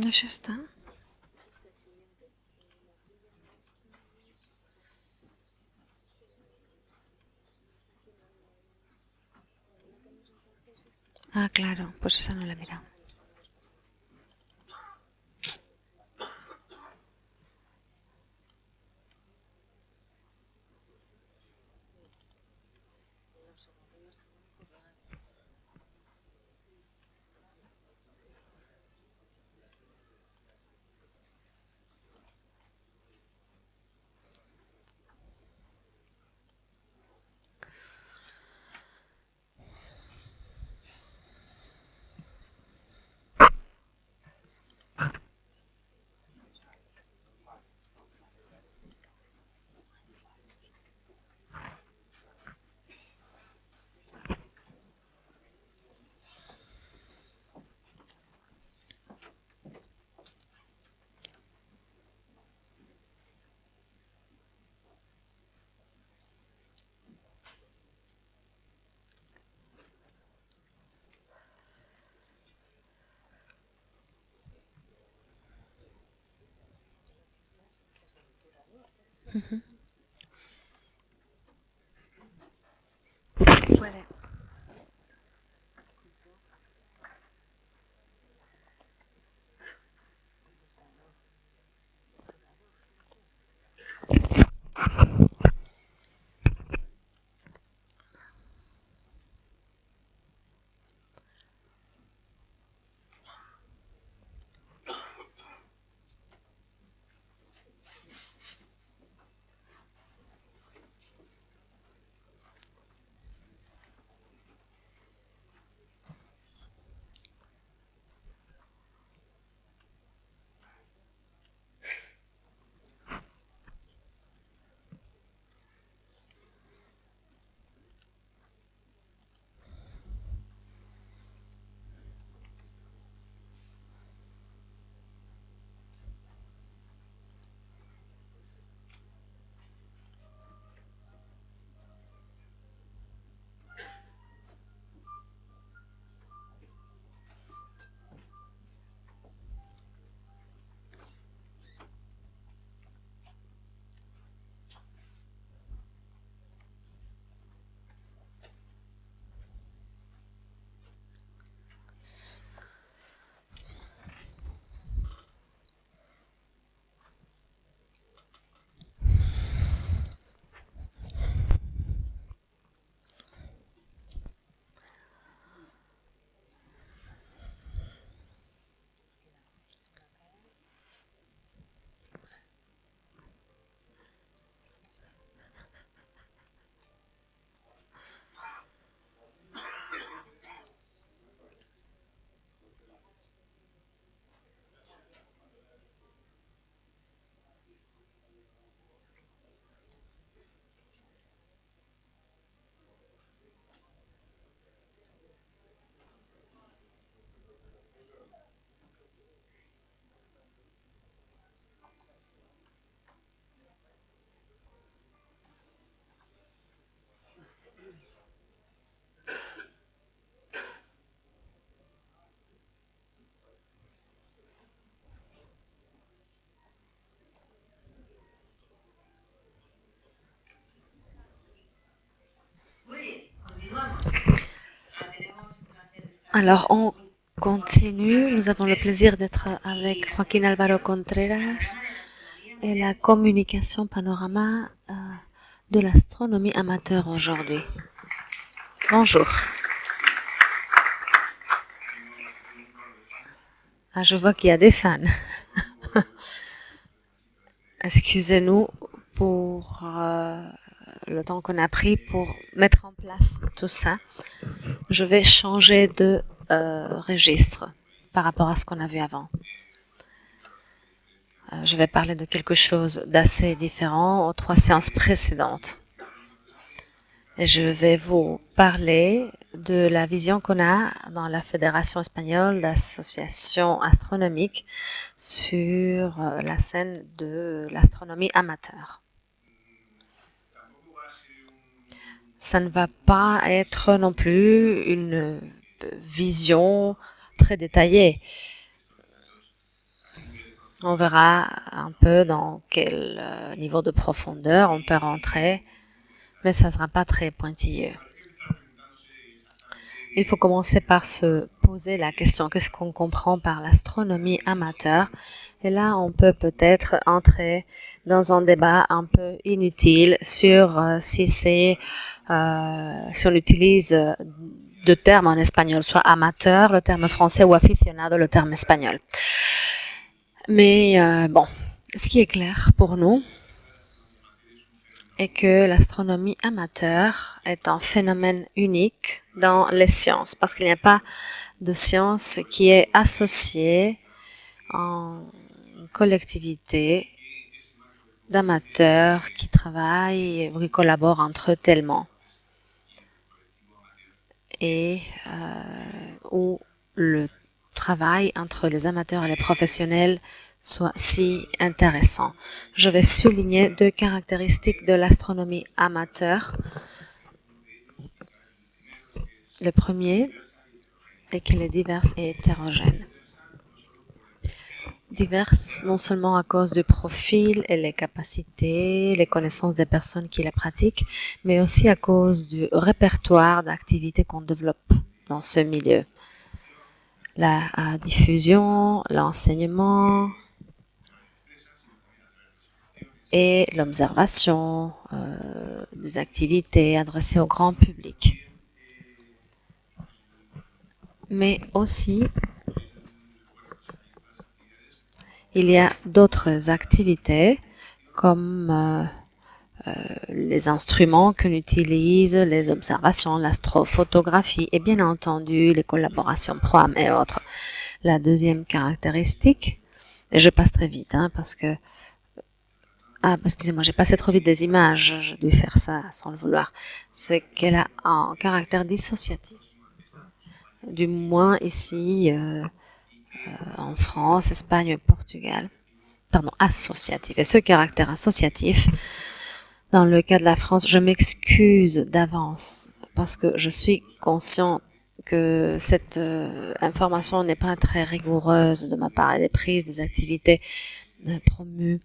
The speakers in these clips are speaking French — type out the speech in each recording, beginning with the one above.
No się está. Ah, claro, pues esa no la he mirado. Puede. Alors, on continue. Nous avons le plaisir d'être avec Joaquín Álvaro Contreras et la communication panorama de l'astronomie amateur aujourd'hui. Bonjour. Ah, je vois qu'il y a des fans. Excusez-nous pour le temps qu'on a pris pour mettre en place tout ça. Je vais changer de registre par rapport à ce qu'on a vu avant. Je vais parler de quelque chose d'assez différent aux 3 séances précédentes. Et je vais vous parler de la vision qu'on a dans la Fédération espagnole d'associations astronomiques sur la scène de l'astronomie amateur. Ça ne va pas être non plus une vision très détaillée. On verra un peu dans quel niveau de profondeur on peut rentrer, mais ça ne sera pas très pointilleux. Il faut commencer par se poser la question, qu'est-ce qu'on comprend par l'astronomie amateur? Et là, on peut peut-être entrer dans un débat un peu inutile sur si on utilise deux termes en espagnol, soit amateur, le terme français, ou aficionado, le terme espagnol. Mais bon, ce qui est clair pour nous est que l'astronomie amateur est un phénomène unique dans les sciences, parce qu'il n'y a pas de science qui est associée en collectivité d'amateurs qui travaillent ou qui collaborent entre eux tellement, et où le travail entre les amateurs et les professionnels soit si intéressant. Je vais souligner deux caractéristiques de l'astronomie amateur. Le premier est qu'elle est diverse et hétérogène. Diverse non seulement à cause du profil et les capacités, les connaissances des personnes qui la pratiquent, mais aussi à cause du répertoire d'activités qu'on développe dans ce milieu. La diffusion, l'enseignement et l'observation des activités adressées au grand public. Mais aussi, il y a d'autres activités comme les instruments qu'on utilise, les observations, l'astrophotographie et bien entendu les collaborations PROAM et autres. La deuxième caractéristique, et je passe très vite parce que excusez-moi, j'ai passé trop vite des images, j'ai dû faire ça sans le vouloir, c'est qu'elle a un caractère dissociatif. Du moins ici en France, Espagne, Portugal. Pardon, associatif. Et ce caractère associatif, dans le cas de la France, je m'excuse d'avance parce que je suis conscient que cette information n'est pas très rigoureuse de ma part. Elle est prise des activités promues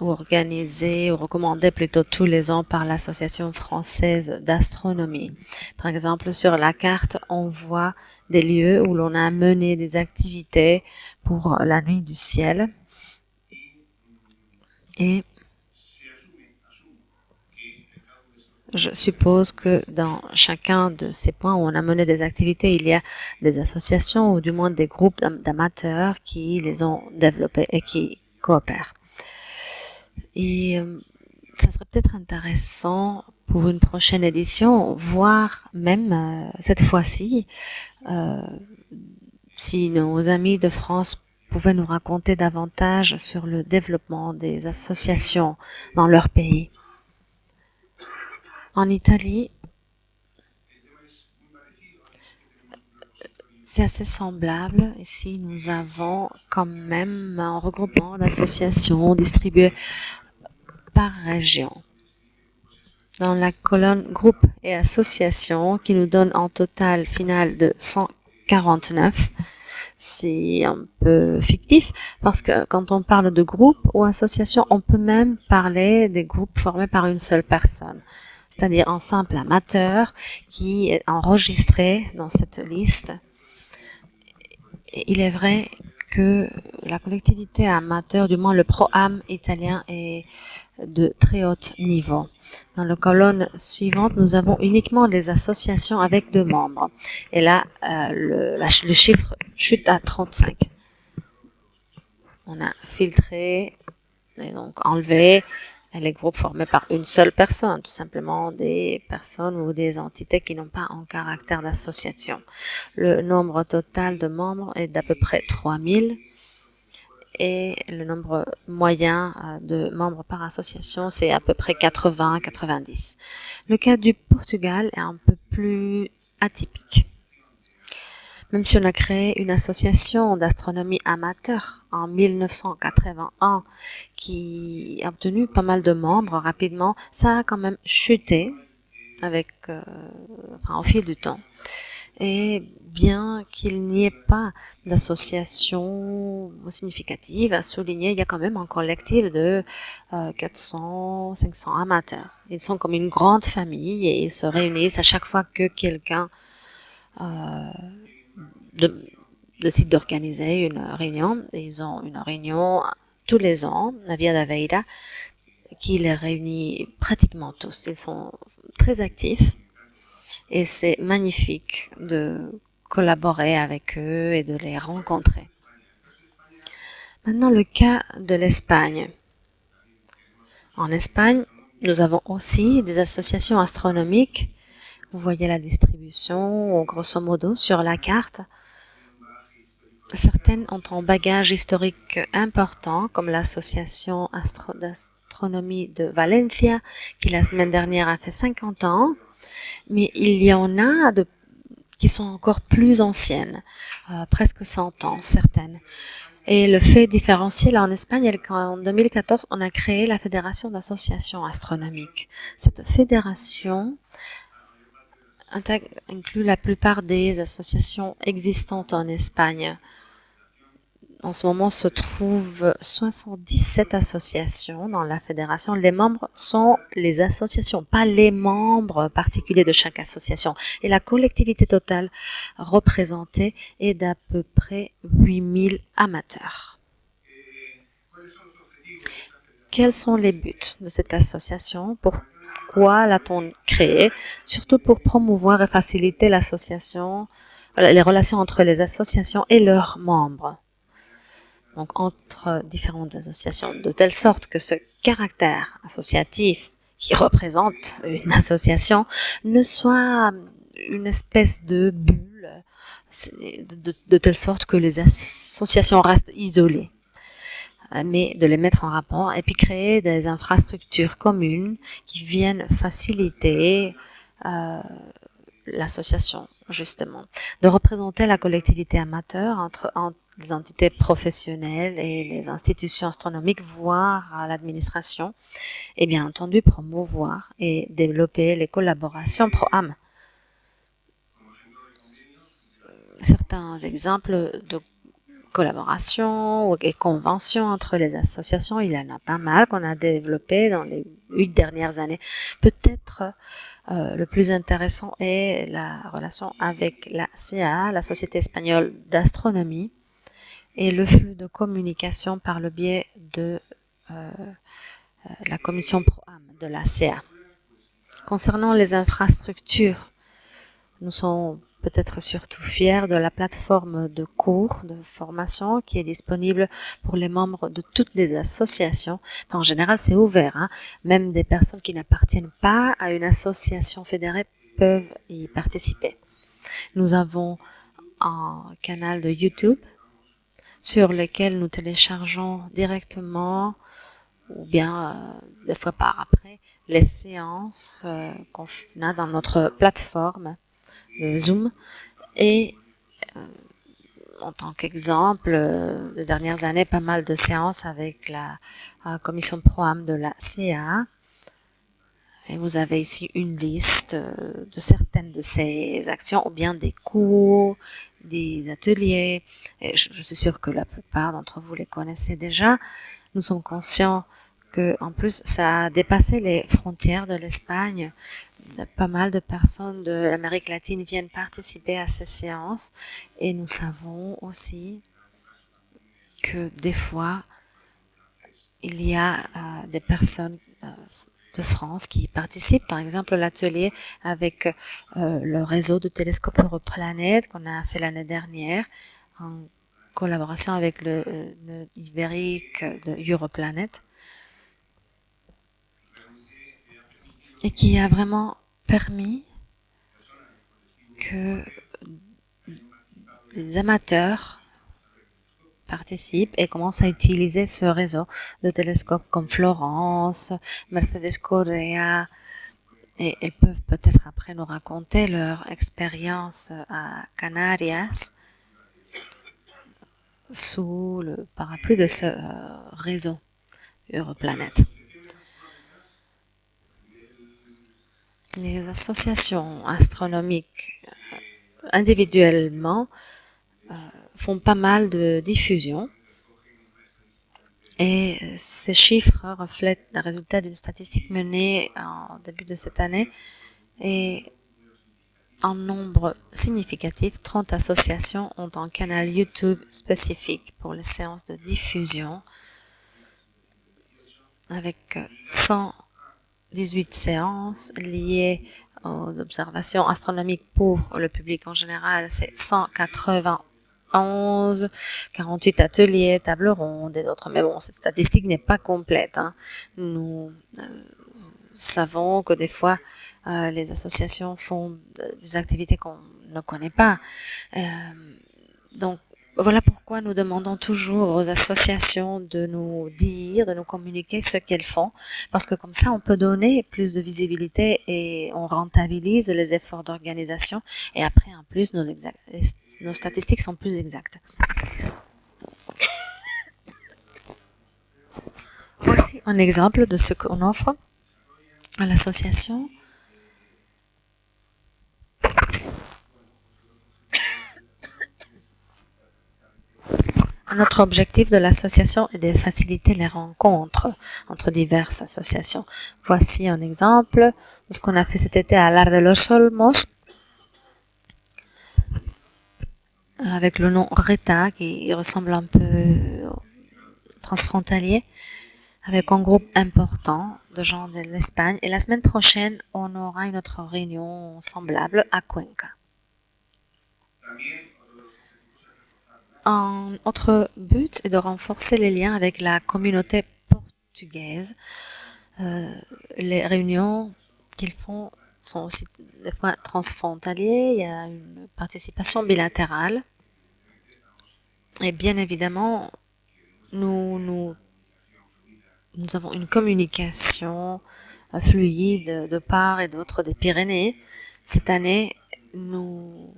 ou organisées ou recommandées plutôt tous les ans par l'Association française d'astronomie. Par exemple, sur la carte, on voit des lieux où l'on a mené des activités pour la nuit du ciel. Et je suppose que dans chacun de ces points où on a mené des activités, il y a des associations ou du moins des groupes d'amateurs qui les ont développés et qui coopèrent. Et ça serait peut-être intéressant pour une prochaine édition, voir même cette fois-ci, si nos amis de France pouvaient nous raconter davantage sur le développement des associations dans leur pays. En Italie, c'est assez semblable. Ici, nous avons quand même un regroupement d'associations distribuées par région. Dans la colonne groupe et associations, qui nous donne un total final de 149, c'est un peu fictif parce que quand on parle de groupe ou association, on peut même parler des groupes formés par une seule personne, c'est-à-dire un simple amateur qui est enregistré dans cette liste. Et il est vrai que la collectivité amateur, du moins le PROAM italien, est de très haut niveau. Dans la colonne suivante, nous avons uniquement les associations avec 2 membres. Et là, le chiffre chute à 35. On a filtré et donc enlevé les groupes formés par une seule personne, tout simplement des personnes ou des entités qui n'ont pas un caractère d'association. Le nombre total de membres est d'à peu près 3000 et le nombre moyen de membres par association, c'est à peu près 80-90. Le cas du Portugal est un peu plus atypique. Même si on a créé une association d'astronomie amateur en 1981 qui a obtenu pas mal de membres rapidement, ça a quand même chuté avec, au fil du temps. Et bien qu'il n'y ait pas d'association significative à souligner, il y a quand même un collectif de 400, 500 amateurs. Ils sont comme une grande famille et ils se réunissent à chaque fois que quelqu'un euh, de, décide d'organiser une réunion. Ils ont une réunion tous les ans, la Via da Veira, qui les réunit pratiquement tous. Ils sont très actifs et c'est magnifique de collaborer avec eux et de les rencontrer. Maintenant, le cas de l'Espagne. En Espagne, nous avons aussi des associations astronomiques. Vous voyez la distribution, grosso modo, sur la carte. Certaines ont un bagage historique important, comme l'association d'astronomie de Valencia, qui la semaine dernière a fait 50 ans. Mais il y en a qui sont encore plus anciennes, presque 100 ans, certaines. Et le fait différentiel en Espagne est qu'en 2014, on a créé la Fédération d'associations astronomiques. Cette fédération inclut la plupart des associations existantes en Espagne. En ce moment se trouvent 77 associations dans la fédération. Les membres sont les associations, pas les membres particuliers de chaque association. Et la collectivité totale représentée est d'à peu près 8000 amateurs. Quels sont les buts de cette association? Pourquoi l'a-t-on créée? Surtout pour promouvoir et faciliter l'association, les relations entre les associations et leurs membres. Donc entre différentes associations, de telle sorte que ce caractère associatif qui représente une association ne soit une espèce de bulle, de telle sorte que les associations restent isolées, mais de les mettre en rapport et puis créer des infrastructures communes qui viennent faciliter l'association, justement, de représenter la collectivité amateur entre les entités professionnelles et les institutions astronomiques, voire l'administration, et bien entendu promouvoir et développer les collaborations pro-âme. Certains exemples de collaboration et conventions entre les associations, il y en a pas mal qu'on a développé dans les 8 dernières années. Peut-être le plus intéressant est la relation avec la CA, la Société espagnole d'astronomie, et le flux de communication par le biais de la commission pro-âme de la CA. Concernant les infrastructures, nous sommes peut-être surtout fiers de la plateforme de cours, de formation qui est disponible pour les membres de toutes les associations. Enfin, en général, c'est ouvert, hein. Même des personnes qui n'appartiennent pas à une association fédérée peuvent y participer. Nous avons un canal de YouTube sur lequel nous téléchargeons directement ou bien des fois par après les séances qu'on a dans notre plateforme de Zoom. Et en tant qu'exemple, de dernières années, pas mal de séances avec la commission pro-âme de la CA. Et vous avez ici une liste de certaines de ces actions, ou bien des cours, des ateliers. Et je suis sûre que la plupart d'entre vous les connaissez déjà. Nous sommes conscients que, en plus, ça a dépassé les frontières de l'Espagne. Pas mal de personnes de l'Amérique latine viennent participer à ces séances. Et nous savons aussi que des fois, il y a des personnes de France qui participent. Par exemple, l'atelier avec le réseau de télescopes Europlanète qu'on a fait l'année dernière en collaboration avec le ibérique de Europlanète et qui a vraiment permis que les amateurs participent et commencent à utiliser ce réseau de télescopes comme Florence, Mercedes Correa, et ils peuvent peut-être après nous raconter leur expérience à Canarias sous le parapluie de ce réseau Europlanète. Les associations astronomiques individuellement font pas mal de diffusion. Et ces chiffres reflètent le résultat d'une statistique menée en début de cette année. Et en nombre significatif, 30 associations ont un canal YouTube spécifique pour les séances de diffusion, avec 118 séances liées aux observations astronomiques pour le public en général. C'est 191, 48 ateliers, tables rondes et d'autres. Mais bon, cette statistique n'est pas complète. Nous savons que des fois, les associations font des activités qu'on ne connaît pas. Donc, voilà pourquoi nous demandons toujours aux associations de nous dire, de nous communiquer ce qu'elles font, parce que comme ça, on peut donner plus de visibilité et on rentabilise les efforts d'organisation. Et après, en plus, nos statistiques sont plus exactes. Voici un exemple de ce qu'on offre à l'association. Notre objectif de l'association est de faciliter les rencontres entre diverses associations. Voici un exemple de ce qu'on a fait cet été à l'Art de los Olmos, avec le nom RETA, qui ressemble un peu au transfrontalier, avec un groupe important de gens de l'Espagne. Et la semaine prochaine, on aura une autre réunion semblable à Cuenca. Un autre but est de renforcer les liens avec la communauté portugaise. Les réunions qu'ils font sont aussi des fois transfrontalières. Il y a une participation bilatérale. Et bien évidemment, nous avons une communication fluide de part et d'autre des Pyrénées. Cette année, nous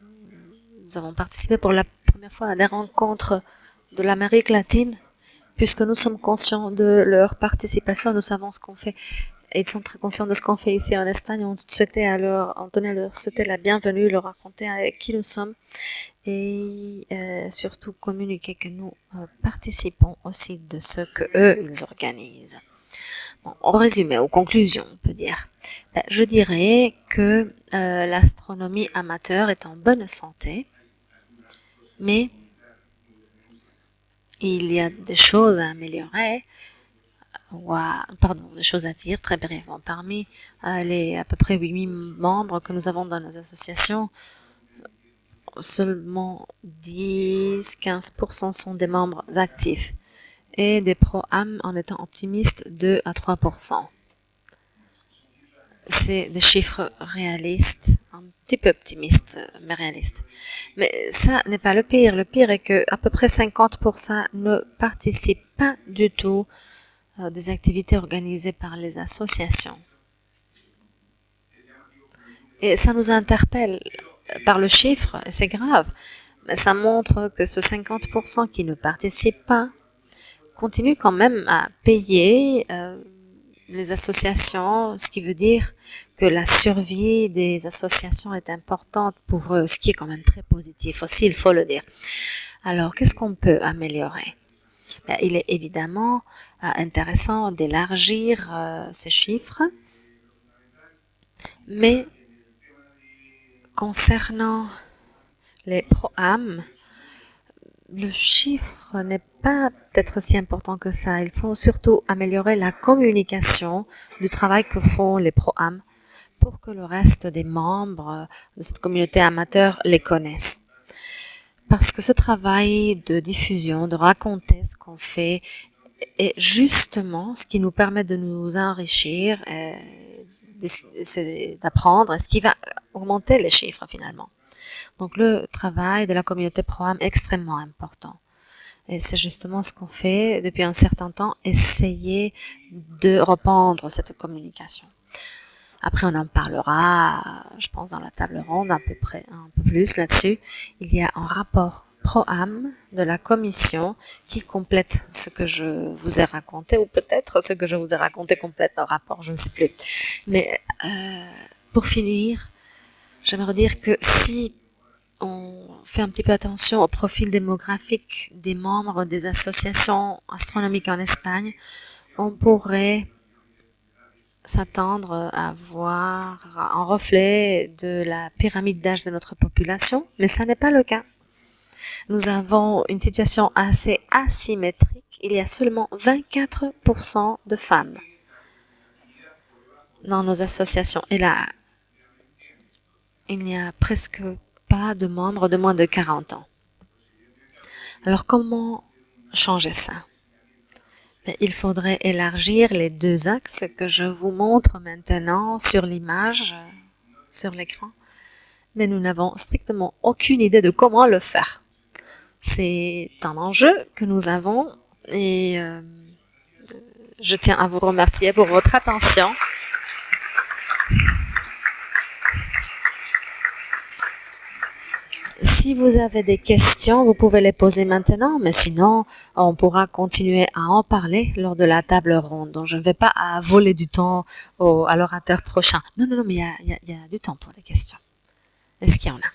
avons participé pour la première fois à des rencontres de l'Amérique latine, puisque nous sommes conscients de leur participation, nous savons ce qu'on fait. Et ils sont très conscients de ce qu'on fait ici en Espagne. On tenait à leur souhaiter la bienvenue, leur raconter avec qui nous sommes et surtout communiquer que nous participons aussi de ce que eux ils organisent. Bon, en résumé, aux conclusions, on peut dire. Je dirais que l'astronomie amateur est en bonne santé, mais il y a des choses à améliorer, des choses à dire très brièvement. Parmi les à peu près 8 000 membres que nous avons dans nos associations, seulement 10-15% sont des membres actifs et des pro-âmes, en étant optimistes, 2 à 3%. C'est des chiffres réalistes, un petit peu optimistes, mais réalistes. Mais ça n'est pas le pire. Le pire est que à peu près 50% ne participent pas du tout des activités organisées par les associations. Et ça nous interpelle par le chiffre, et c'est grave. Mais ça montre que ce 50% qui ne participent pas continue quand même à payer les associations, ce qui veut dire que la survie des associations est importante pour eux, ce qui est quand même très positif aussi, il faut le dire. Alors, qu'est-ce qu'on peut améliorer? Il est évidemment intéressant d'élargir ces chiffres, mais concernant les pro-âmes, le chiffre n'est pas peut-être si important que ça. Il faut surtout améliorer la communication du travail que font les pro-âmes pour que le reste des membres de cette communauté amateur les connaissent. Parce que ce travail de diffusion, de raconter ce qu'on fait, est justement ce qui nous permet de nous enrichir, d'apprendre, et ce qui va augmenter les chiffres finalement. Donc le travail de la communauté pro-âme est extrêmement important. Et c'est justement ce qu'on fait depuis un certain temps, essayer de reprendre cette communication. Après, on en parlera, je pense, dans la table ronde, à peu près un peu plus là-dessus. Il y a un rapport pro-âme de la commission qui complète ce que je vous ai raconté, ou peut-être ce que je vous ai raconté complète un rapport, je ne sais plus. Mais pour finir, j'aimerais dire que si on fait un petit peu attention au profil démographique des membres des associations astronomiques en Espagne, on pourrait s'attendre à voir un reflet de la pyramide d'âge de notre population, mais ça n'est pas le cas. Nous avons une situation assez asymétrique. Il y a seulement 24% de femmes dans nos associations. Et là, il n'y a presque pas de membres de moins de 40 ans. Alors comment changer ça? Il faudrait élargir les deux axes que je vous montre maintenant sur l'image, sur l'écran. Mais nous n'avons strictement aucune idée de comment le faire. C'est un enjeu que nous avons et je tiens à vous remercier pour votre attention. Si vous avez des questions, vous pouvez les poser maintenant, mais sinon, on pourra continuer à en parler lors de la table ronde. Donc, je ne vais pas voler du temps à l'orateur prochain. Non, mais il y a du temps pour les questions. Est-ce qu'il y en a?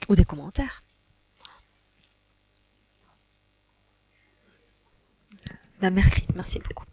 Ou des commentaires? Ben, merci beaucoup.